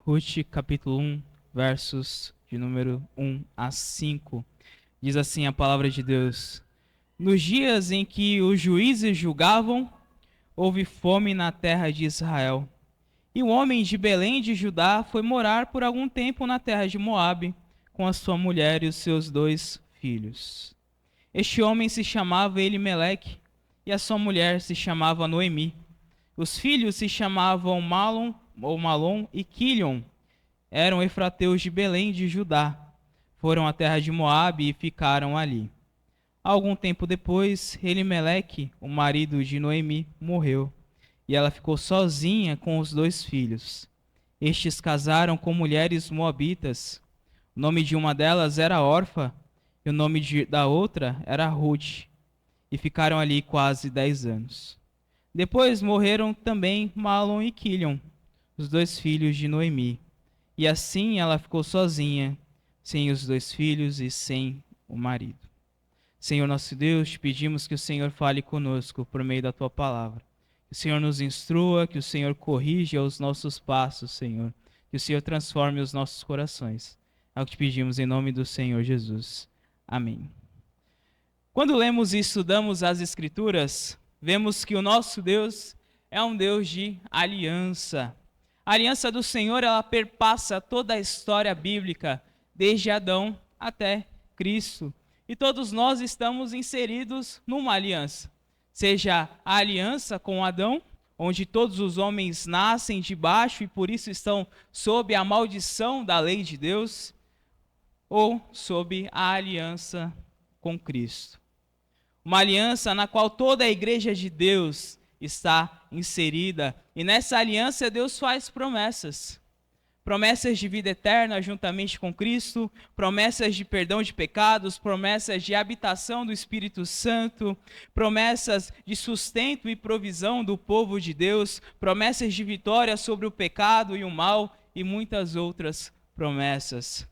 Ruth, capítulo 1, versos de número 1 a 5. Diz assim a palavra de Deus: Nos dias em que os juízes julgavam, houve fome na terra de Israel. E o homem de Belém de Judá foi morar por algum tempo na terra de Moabe, com a sua mulher e os seus 2 filhos. Este homem se chamava Elimeleque, e a sua mulher se chamava Noemi. Os filhos se chamavam Malom e Quilion. Eram efrateus de Belém de Judá. Foram à terra de Moabe e ficaram ali. Algum tempo depois, Elimeleque, o marido de Noemi, morreu, e ela ficou sozinha com os 2 filhos. Estes casaram com mulheres moabitas. O nome de uma delas era Orfa, e o nome da outra era Ruth, e ficaram ali quase 10 anos. Depois morreram também Malom e Quilion, os 2 filhos de Noemi, e assim ela ficou sozinha, sem os 2 filhos e sem o marido. Senhor nosso Deus, te pedimos que o Senhor fale conosco por meio da tua palavra. Que o Senhor nos instrua, que o Senhor corrija os nossos passos, Senhor. Que o Senhor transforme os nossos corações. É o que te pedimos em nome do Senhor Jesus. Amém. Quando lemos e estudamos as Escrituras, vemos que o nosso Deus é um Deus de aliança. A aliança do Senhor, ela perpassa toda a história bíblica, desde Adão até Cristo. E todos nós estamos inseridos numa aliança. Seja a aliança com Adão, onde todos os homens nascem debaixo e por isso estão sob a maldição da lei de Deus, ou sob a aliança com Cristo. Uma aliança na qual toda a igreja de Deus está inserida. E nessa aliança Deus faz promessas. Promessas de vida eterna juntamente com Cristo, promessas de perdão de pecados, promessas de habitação do Espírito Santo, promessas de sustento e provisão do povo de Deus, promessas de vitória sobre o pecado e o mal e muitas outras promessas.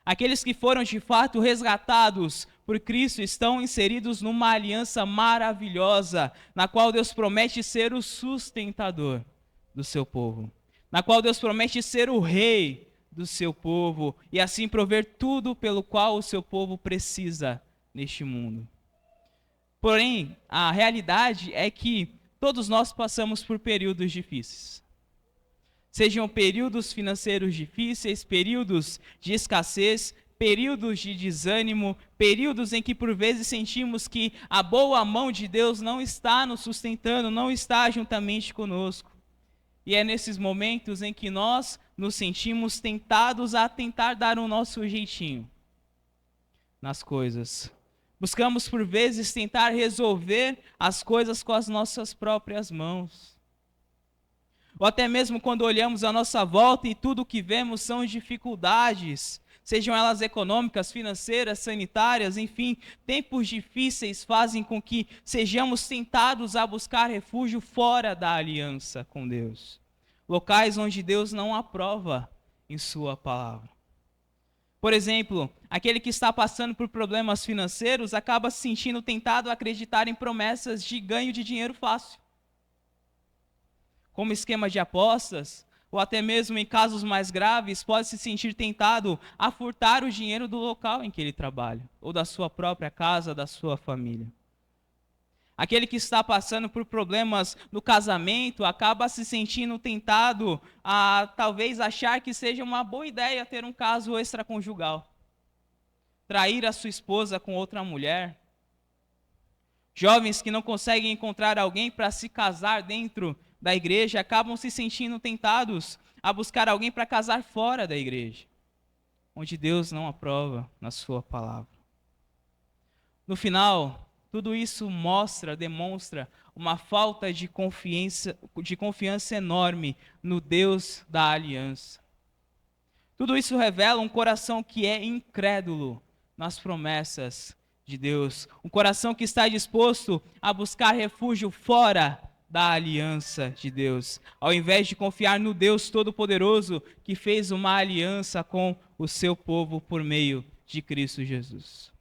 Aqueles que foram de fato resgatados por Cristo estão inseridos numa aliança maravilhosa, na qual Deus promete ser o sustentador do seu povo, na qual Deus promete ser o rei do seu povo e assim prover tudo pelo qual o seu povo precisa neste mundo. Porém, a realidade é que todos nós passamos por períodos difíceis. Sejam períodos financeiros difíceis, períodos de escassez, períodos de desânimo, períodos em que por vezes sentimos que a boa mão de Deus não está nos sustentando, não está juntamente conosco. E é nesses momentos em que nós nos sentimos tentados a tentar dar o nosso jeitinho nas coisas. Buscamos por vezes tentar resolver as coisas com as nossas próprias mãos. Ou até mesmo quando olhamos à nossa volta e tudo o que vemos são dificuldades, sejam elas econômicas, financeiras, sanitárias, enfim, tempos difíceis fazem com que sejamos tentados a buscar refúgio fora da aliança com Deus. Locais onde Deus não aprova em sua palavra. Por exemplo, aquele que está passando por problemas financeiros acaba se sentindo tentado a acreditar em promessas de ganho de dinheiro fácil, como esquema de apostas, ou até mesmo em casos mais graves, pode se sentir tentado a furtar o dinheiro do local em que ele trabalha, ou da sua própria casa, da sua família. Aquele que está passando por problemas no casamento acaba se sentindo tentado a talvez achar que seja uma boa ideia ter um caso extraconjugal, trair a sua esposa com outra mulher. Jovens que não conseguem encontrar alguém para se casar dentro da igreja acabam se sentindo tentados a buscar alguém para casar fora da igreja, onde Deus não aprova na sua palavra. No final, tudo isso demonstra uma falta de confiança enorme no Deus da aliança. Tudo isso revela um coração que é incrédulo nas promessas de Deus, um coração que está disposto a buscar refúgio fora da aliança de Deus, ao invés de confiar no Deus Todo-Poderoso que fez uma aliança com o seu povo por meio de Cristo Jesus.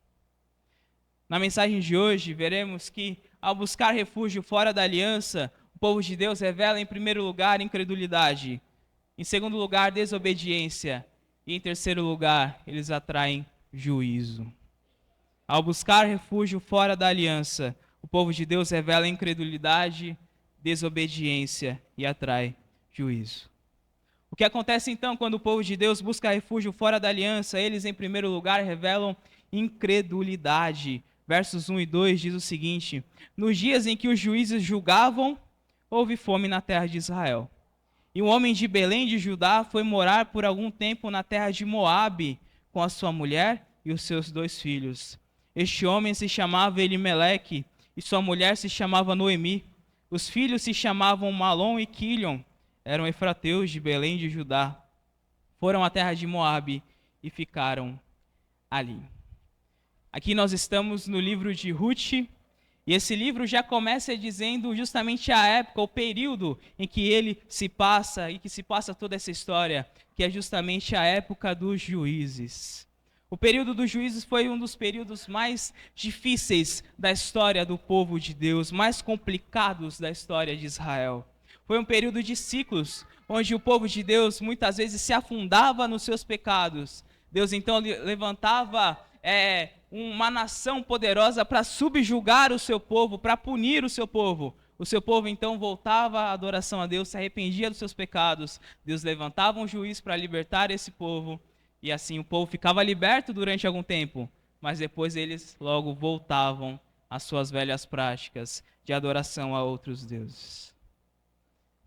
Na mensagem de hoje, veremos que ao buscar refúgio fora da aliança, o povo de Deus revela em primeiro lugar incredulidade, Em segundo lugar, desobediência. E em terceiro lugar, eles atraem juízo. Ao buscar refúgio fora da aliança, o povo de Deus revela incredulidade, desobediência e atrai juízo. O que acontece então quando o povo de Deus busca refúgio fora da aliança? Eles, em primeiro lugar, revelam incredulidade. Versos 1 e 2 diz o seguinte: nos dias em que os juízes julgavam, houve fome na terra de Israel. E um homem de Belém de Judá foi morar por algum tempo na terra de Moabe, com a sua mulher e os seus 2 filhos. Este homem se chamava Elimeleque, e sua mulher se chamava Noemi. Os filhos se chamavam Malom e Quilion, eram efrateus de Belém de Judá. Foram à terra de Moabe e ficaram ali. Aqui nós estamos no livro de Ruth, e esse livro já começa dizendo justamente a época, o período em que ele se passa e que se passa toda essa história, que é justamente a época dos juízes. O período dos juízes foi um dos períodos mais difíceis da história do povo de Deus, mais complicados da história de Israel. Foi um período de ciclos, onde o povo de Deus muitas vezes se afundava nos seus pecados. Deus então levantava uma nação poderosa para subjugar o seu povo, para punir o seu povo. O seu povo então voltava à adoração a Deus, se arrependia dos seus pecados. Deus levantava um juiz para libertar esse povo. E assim o povo ficava liberto durante algum tempo, mas depois eles logo voltavam às suas velhas práticas de adoração a outros deuses.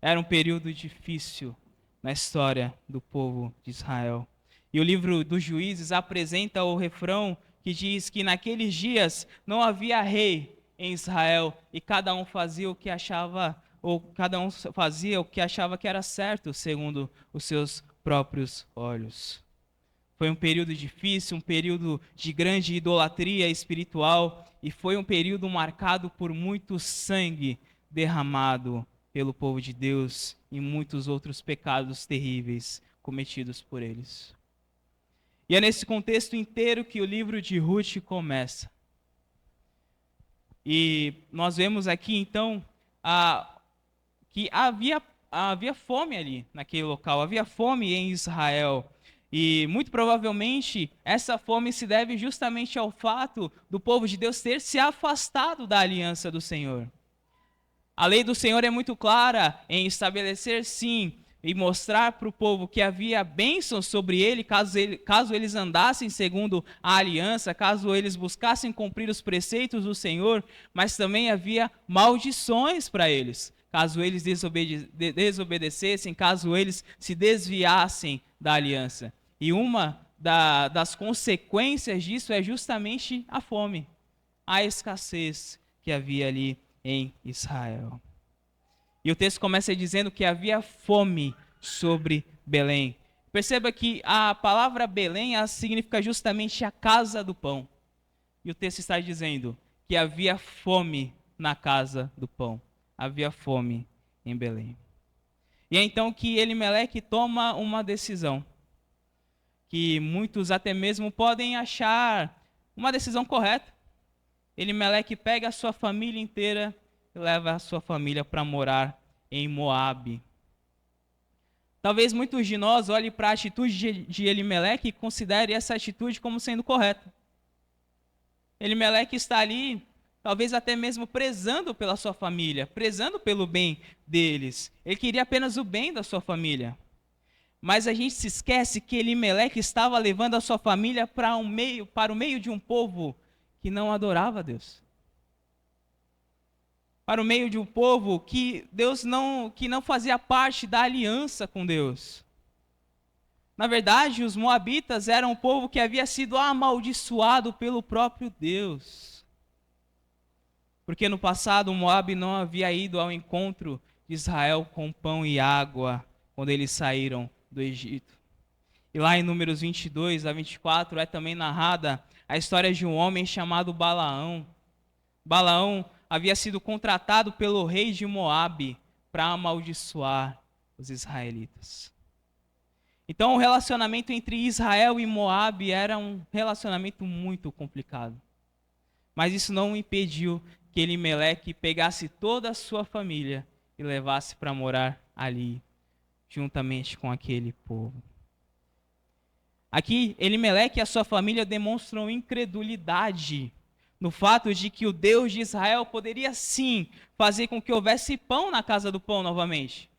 Era um período difícil na história do povo de Israel. E o livro dos Juízes apresenta o refrão que diz que naqueles dias não havia rei em Israel e cada um fazia o que achava, que era certo segundo os seus próprios olhos. Foi um período difícil, um período de grande idolatria espiritual e foi um período marcado por muito sangue derramado pelo povo de Deus e muitos outros pecados terríveis cometidos por eles. E é nesse contexto inteiro que o livro de Ruth começa. E nós vemos aqui então que havia fome ali naquele local, havia fome em Israel. E muito provavelmente essa fome se deve justamente ao fato do povo de Deus ter se afastado da aliança do Senhor. A lei do Senhor é muito clara em estabelecer sim e mostrar para o povo que havia bênçãos sobre ele caso eles andassem segundo a aliança, caso eles buscassem cumprir os preceitos do Senhor, mas também havia maldições para eles, caso eles desobedecessem, caso eles se desviassem da aliança. E uma das consequências disso é justamente a fome, a escassez que havia ali em Israel. E o texto começa dizendo que havia fome sobre Belém. Perceba que a palavra Belém significa justamente a casa do pão. E o texto está dizendo que havia fome na casa do pão. Havia fome em Belém. E é então que Elimeleque toma uma decisão, que muitos até mesmo podem achar uma decisão correta. Elimeleque pega a sua família inteira e leva a sua família para morar em Moabe. Talvez muitos de nós olhem para a atitude de Elimeleque e considerem essa atitude como sendo correta. Elimeleque está ali, talvez até mesmo prezando pela sua família, prezando pelo bem deles. Ele queria apenas o bem da sua família. Mas a gente se esquece que Elimeleque estava levando a sua família para o meio de um povo que não adorava a Deus. Para o meio de um povo que não fazia parte da aliança com Deus. Na verdade, os moabitas eram um povo que havia sido amaldiçoado pelo próprio Deus. Porque no passado Moabe não havia ido ao encontro de Israel com pão e água quando eles saíram do Egito. E lá em Números 22 a 24 é também narrada a história de um homem chamado Balaão. Balaão havia sido contratado pelo rei de Moabe para amaldiçoar os israelitas. Então o relacionamento entre Israel e Moabe era um relacionamento muito complicado. Mas isso não impediu que Elimeleque pegasse toda a sua família e levasse para morar ali, juntamente com aquele povo. Aqui, Elimeleque e a sua família demonstram incredulidade no fato de que o Deus de Israel poderia sim fazer com que houvesse pão na casa do pão novamente.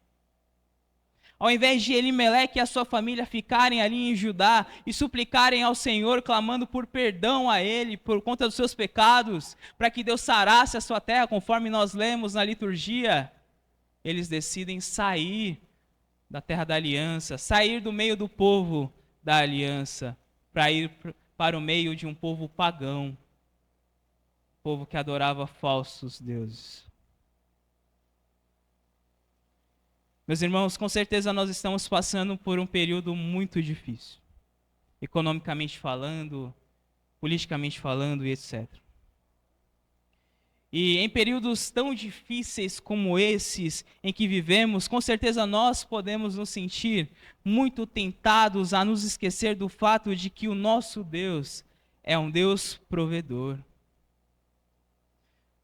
Ao invés de Elimeleque e a sua família ficarem ali em Judá e suplicarem ao Senhor, clamando por perdão a Ele por conta dos seus pecados, para que Deus sarasse a sua terra, conforme nós lemos na liturgia, eles decidem sair da terra da aliança, sair do meio do povo da aliança, para ir para o meio de um povo pagão, povo que adorava falsos deuses. Meus irmãos, com certeza nós estamos passando por um período muito difícil, economicamente falando, politicamente falando e etc. E em períodos tão difíceis como esses em que vivemos, com certeza nós podemos nos sentir muito tentados a nos esquecer do fato de que o nosso Deus é um Deus provedor.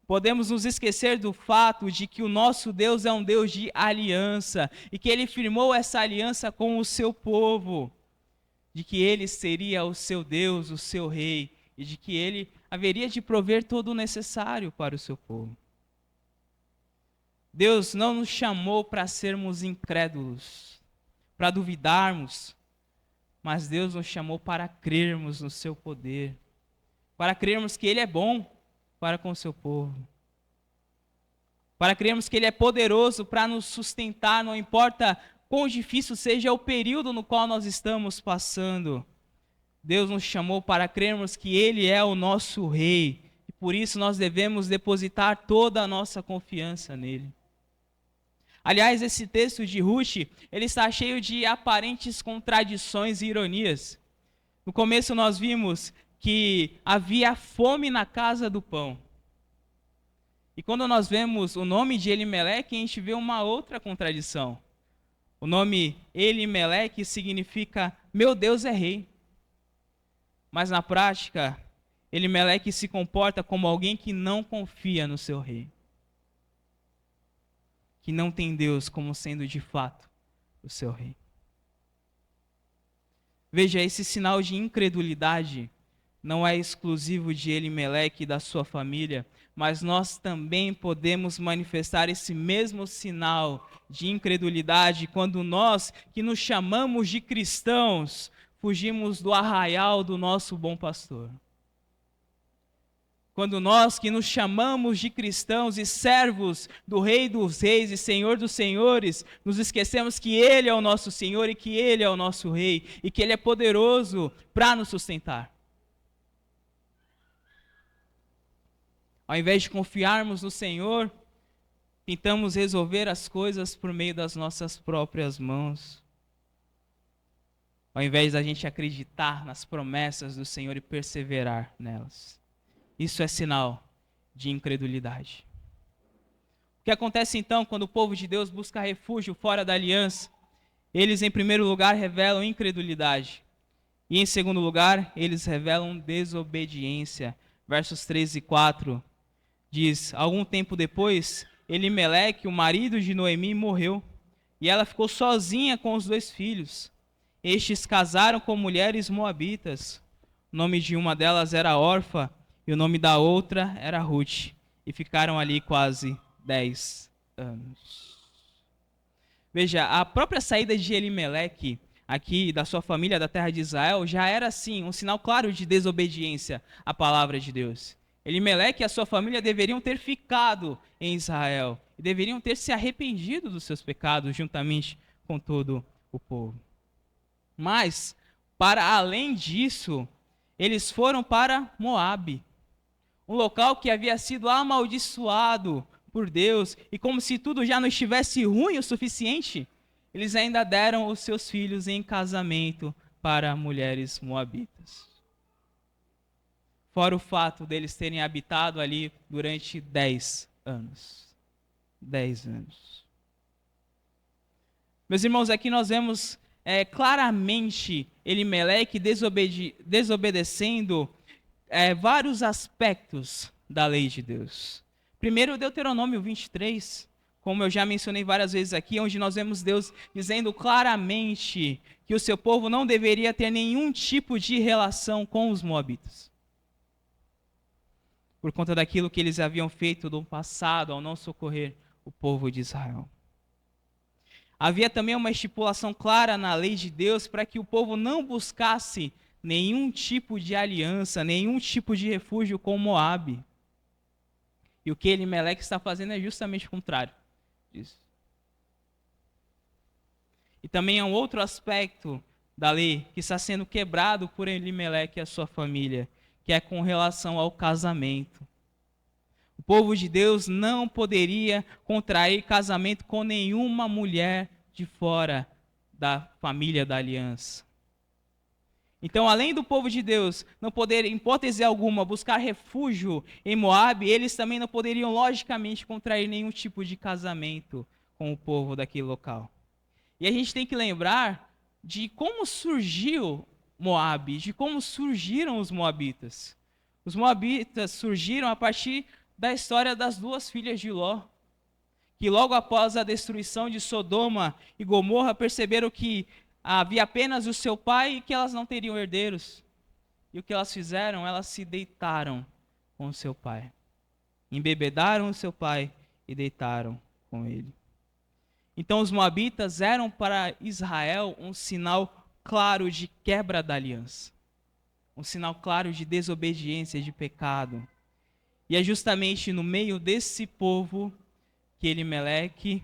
Podemos nos esquecer do fato de que o nosso Deus é um Deus de aliança e que Ele firmou essa aliança com o seu povo, de que Ele seria o seu Deus, o seu Rei, e de que Ele haveria de prover todo o necessário para o seu povo. Deus não nos chamou para sermos incrédulos, para duvidarmos, mas Deus nos chamou para crermos no seu poder, para crermos que Ele é bom para com o seu povo, para crermos que Ele é poderoso para nos sustentar, não importa quão difícil seja o período no qual nós estamos passando. Deus nos chamou para crermos que Ele é o nosso Rei, e por isso nós devemos depositar toda a nossa confiança nele. Aliás, esse texto de Ruth, ele está cheio de aparentes contradições e ironias. No começo nós vimos que havia fome na casa do pão. E quando nós vemos o nome de Elimeleque, a gente vê uma outra contradição. O nome Elimeleque significa meu Deus é rei. Mas na prática, Elimeleque se comporta como alguém que não confia no seu rei. Que não tem Deus como sendo de fato o seu rei. Veja, esse sinal de incredulidade não é exclusivo de Elimeleque e da sua família, mas nós também podemos manifestar esse mesmo sinal de incredulidade quando nós, que nos chamamos de cristãos, fugimos do arraial do nosso bom pastor. Quando nós, que nos chamamos de cristãos e servos do Rei dos Reis e Senhor dos Senhores, nos esquecemos que Ele é o nosso Senhor e que Ele é o nosso Rei e que Ele é poderoso para nos sustentar. Ao invés de confiarmos no Senhor, tentamos resolver as coisas por meio das nossas próprias mãos. Ao invés da gente acreditar nas promessas do Senhor e perseverar nelas. Isso é sinal de incredulidade. O que acontece então quando o povo de Deus busca refúgio fora da aliança? Eles, em primeiro lugar, revelam incredulidade. E, em segundo lugar, eles revelam desobediência. Versos 13 e 4 diz: algum tempo depois, Elimeleque, o marido de Noemi, morreu. E ela ficou sozinha com os 2 filhos. Estes casaram com mulheres moabitas. O nome de uma delas era Orfa e o nome da outra era Ruth. E ficaram ali quase 10 anos. Veja, a própria saída de Elimeleque, aqui da sua família da terra de Israel, já era sim um sinal claro de desobediência à palavra de Deus. Elimeleque e a sua família deveriam ter ficado em Israel. E deveriam ter se arrependido dos seus pecados juntamente com todo o povo. Mas, para além disso, eles foram para Moabe, um local que havia sido amaldiçoado por Deus, e como se tudo já não estivesse ruim o suficiente, eles ainda deram os seus filhos em casamento para mulheres moabitas. Fora o fato deles terem habitado ali durante 10 anos. 10 anos. Meus irmãos, aqui nós vemos claramente Elimeleque desobedecendo vários aspectos da lei de Deus. Primeiro, Deuteronômio 23, como eu já mencionei várias vezes aqui, onde nós vemos Deus dizendo claramente que o seu povo não deveria ter nenhum tipo de relação com os moabitas, por conta daquilo que eles haviam feito no passado ao não socorrer o povo de Israel. Havia também uma estipulação clara na lei de Deus para que o povo não buscasse nenhum tipo de aliança, nenhum tipo de refúgio com Moabe. E o que Elimeleque está fazendo é justamente o contrário disso. E também há um outro aspecto da lei que está sendo quebrado por Elimeleque e a sua família, que é com relação ao casamento. O povo de Deus não poderia contrair casamento com nenhuma mulher de fora da família da aliança. Então, além do povo de Deus não poder, em hipótese alguma, buscar refúgio em Moabe, eles também não poderiam, logicamente, contrair nenhum tipo de casamento com o povo daquele local. E a gente tem que lembrar de como surgiu Moabe, de como surgiram os moabitas. Os moabitas surgiram a partir da história das duas filhas de Ló, que logo após a destruição de Sodoma e Gomorra perceberam que havia apenas o seu pai e que elas não teriam herdeiros. E o que elas fizeram? Elas se deitaram com o seu pai. Embebedaram o seu pai e deitaram com ele. Então os moabitas eram para Israel um sinal claro de quebra da aliança. Um sinal claro de desobediência, de pecado. E é justamente no meio desse povo que Elimeleque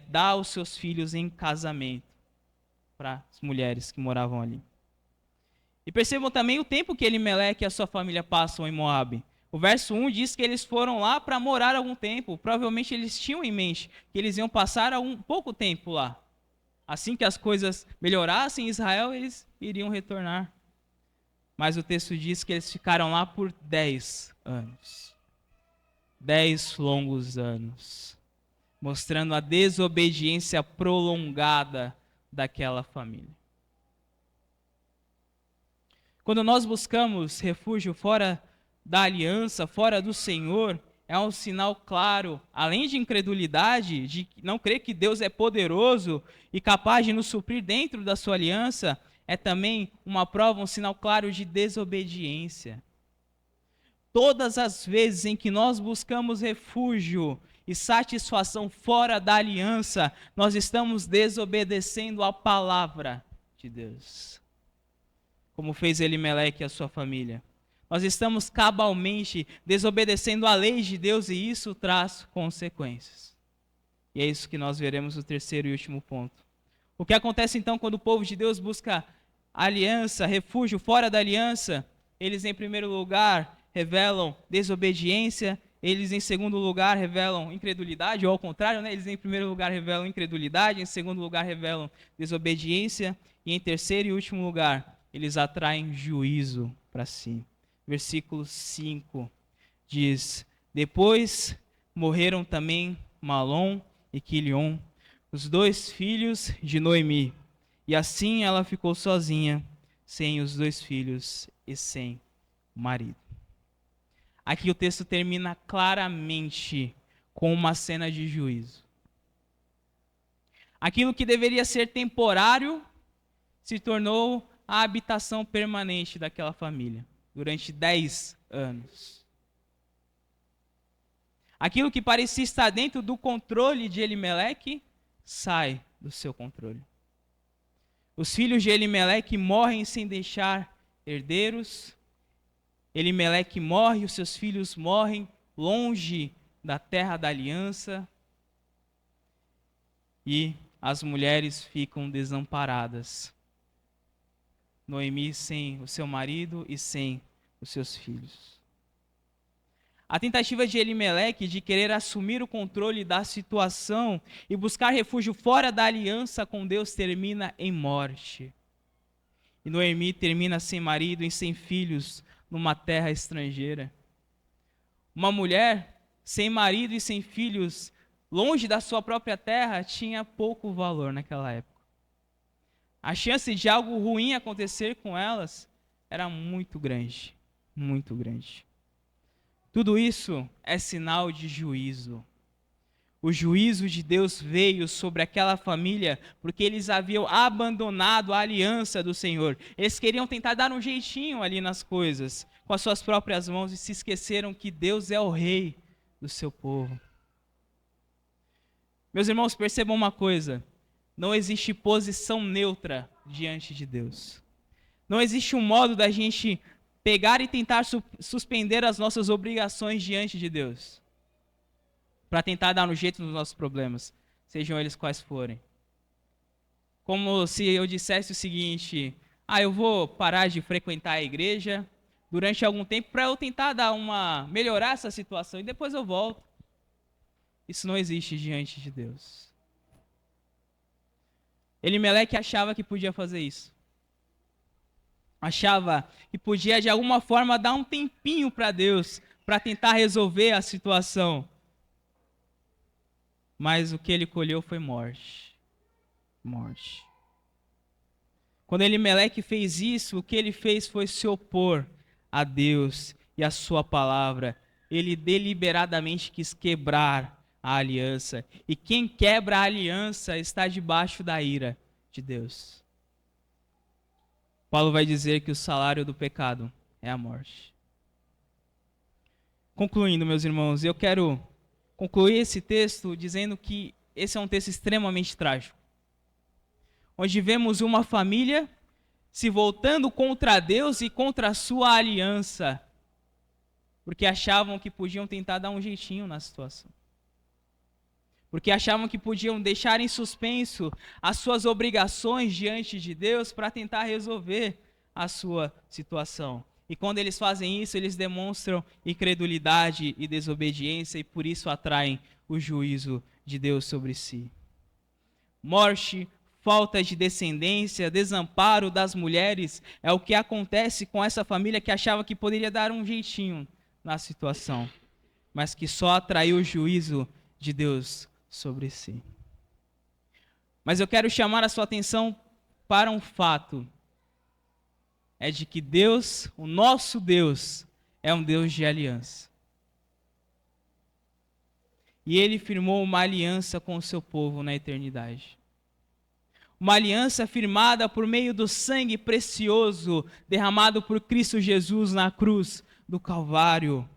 dá os seus filhos em casamento para as mulheres que moravam ali. E percebam também o tempo que Elimeleque e a sua família passam em Moabe. O verso 1 diz que eles foram lá para morar algum tempo. Provavelmente eles tinham em mente que eles iam passar pouco tempo lá. Assim que as coisas melhorassem em Israel, eles iriam retornar. Mas o texto diz que eles ficaram lá por 10 anos. 10 longos anos. Mostrando a desobediência prolongada daquela família. Quando nós buscamos refúgio fora da aliança, fora do Senhor, é um sinal claro, além de incredulidade, de não crer que Deus é poderoso e capaz de nos suprir dentro da sua aliança, é também uma prova, um sinal claro de desobediência. Todas as vezes em que nós buscamos refúgio e satisfação fora da aliança, nós estamos desobedecendo a palavra de Deus. Como fez Elimeleque e a sua família. Nós estamos cabalmente desobedecendo a lei de Deus e isso traz consequências. E é isso que nós veremos no terceiro e último ponto. O que acontece então quando o povo de Deus busca aliança, refúgio fora da aliança? Eles em primeiro lugar revelam desobediência, eles em segundo lugar revelam incredulidade, ou ao contrário, né? Eles em primeiro lugar revelam incredulidade, em segundo lugar revelam desobediência, e em terceiro e último lugar, eles atraem juízo para si. Versículo 5 diz: depois morreram também Malom e Quilion, os dois filhos de Noemi, e assim ela ficou sozinha, sem os dois filhos e sem o marido. Aqui o texto termina claramente com uma cena de juízo. Aquilo que deveria ser temporário se tornou a habitação permanente daquela família durante 10 anos. Aquilo que parecia estar dentro do controle de Elimeleque sai do seu controle. Os filhos de Elimeleque morrem sem deixar herdeiros. Elimeleque morre, os seus filhos morrem longe da terra da aliança. E as mulheres ficam desamparadas. Noemi sem o seu marido e sem os seus filhos. A tentativa de Elimeleque de querer assumir o controle da situação e buscar refúgio fora da aliança com Deus termina em morte. E Noemi termina sem marido e sem filhos numa terra estrangeira. Uma mulher sem marido e sem filhos, longe da sua própria terra, tinha pouco valor naquela época. A chance de algo ruim acontecer com elas era muito grande, muito grande. Tudo isso é sinal de juízo. O juízo de Deus veio sobre aquela família porque eles haviam abandonado a aliança do Senhor. Eles queriam tentar dar um jeitinho ali nas coisas, com as suas próprias mãos, e se esqueceram que Deus é o rei do seu povo. Meus irmãos, percebam uma coisa: não existe posição neutra diante de Deus. Não existe um modo da gente pegar e tentar suspender as nossas obrigações diante de Deus, para tentar dar um jeito nos nossos problemas, sejam eles quais forem. Como se eu dissesse o seguinte: eu vou parar de frequentar a igreja durante algum tempo para eu tentar melhorar essa situação e depois eu volto. Isso não existe diante de Deus. Elimeleque achava que podia fazer isso. Achava que podia de alguma forma dar um tempinho para Deus, para tentar resolver a situação. Mas o que ele colheu foi morte. Morte. Quando Elimeleque fez isso, o que ele fez foi se opor a Deus e a sua palavra. Ele deliberadamente quis quebrar a aliança. E quem quebra a aliança está debaixo da ira de Deus. Paulo vai dizer que o salário do pecado é a morte. Concluindo, meus irmãos, eu quero concluir esse texto dizendo que esse é um texto extremamente trágico, onde vemos uma família se voltando contra Deus e contra a sua aliança, porque achavam que podiam tentar dar um jeitinho na situação. Porque achavam que podiam deixar em suspenso as suas obrigações diante de Deus para tentar resolver a sua situação. E quando eles fazem isso, eles demonstram incredulidade e desobediência e por isso atraem o juízo de Deus sobre si. Morte, falta de descendência, desamparo das mulheres é o que acontece com essa família que achava que poderia dar um jeitinho na situação, mas que só atraiu o juízo de Deus sobre si. Mas eu quero chamar a sua atenção para um fato. É de que Deus, o nosso Deus, é um Deus de aliança. E Ele firmou uma aliança com o seu povo na eternidade. Uma aliança firmada por meio do sangue precioso derramado por Cristo Jesus na cruz do Calvário,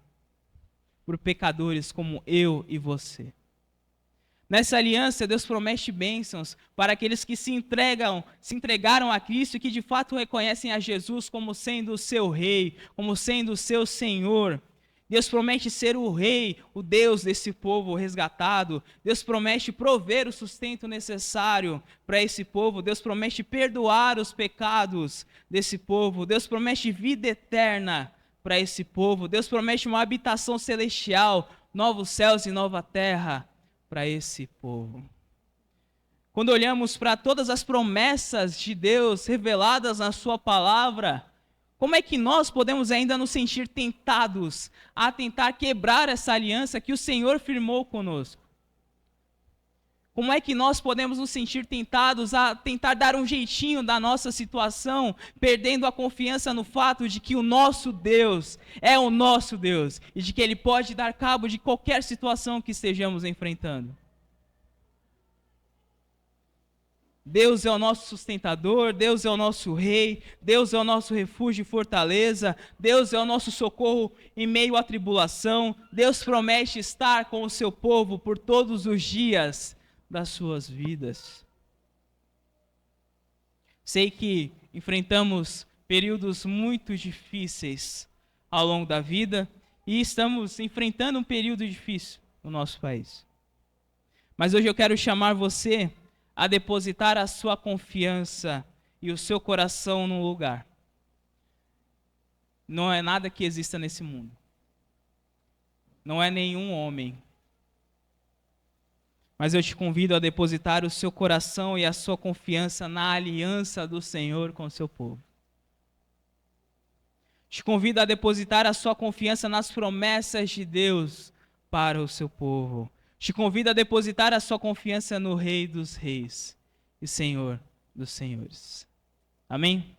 por pecadores como eu e você. Nessa aliança, Deus promete bênçãos para aqueles que se entregaram a Cristo e que de fato reconhecem a Jesus como sendo o seu Rei, como sendo o seu Senhor. Deus promete ser o Rei, o Deus desse povo resgatado. Deus promete prover o sustento necessário para esse povo. Deus promete perdoar os pecados desse povo. Deus promete vida eterna para esse povo. Deus promete uma habitação celestial, novos céus e nova terra para esse povo. Quando olhamos para todas as promessas de Deus reveladas na sua palavra, como é que nós podemos ainda nos sentir tentados a tentar quebrar essa aliança que o Senhor firmou conosco? Como é que nós podemos nos sentir tentados a tentar dar um jeitinho da nossa situação, perdendo a confiança no fato de que o nosso Deus é o nosso Deus e de que Ele pode dar cabo de qualquer situação que estejamos enfrentando? Deus é o nosso sustentador, Deus é o nosso Rei, Deus é o nosso refúgio e fortaleza, Deus é o nosso socorro em meio à tribulação, Deus promete estar com o seu povo por todos os dias das suas vidas. Sei que enfrentamos períodos muito difíceis ao longo da vida e estamos enfrentando um período difícil no nosso país. Mas hoje eu quero chamar você a depositar a sua confiança e o seu coração num lugar. Não é nada que exista nesse mundo. Não é nenhum homem. Mas eu te convido a depositar o seu coração e a sua confiança na aliança do Senhor com o seu povo. Te convido a depositar a sua confiança nas promessas de Deus para o seu povo. Te convido a depositar a sua confiança no Rei dos Reis e Senhor dos Senhores. Amém?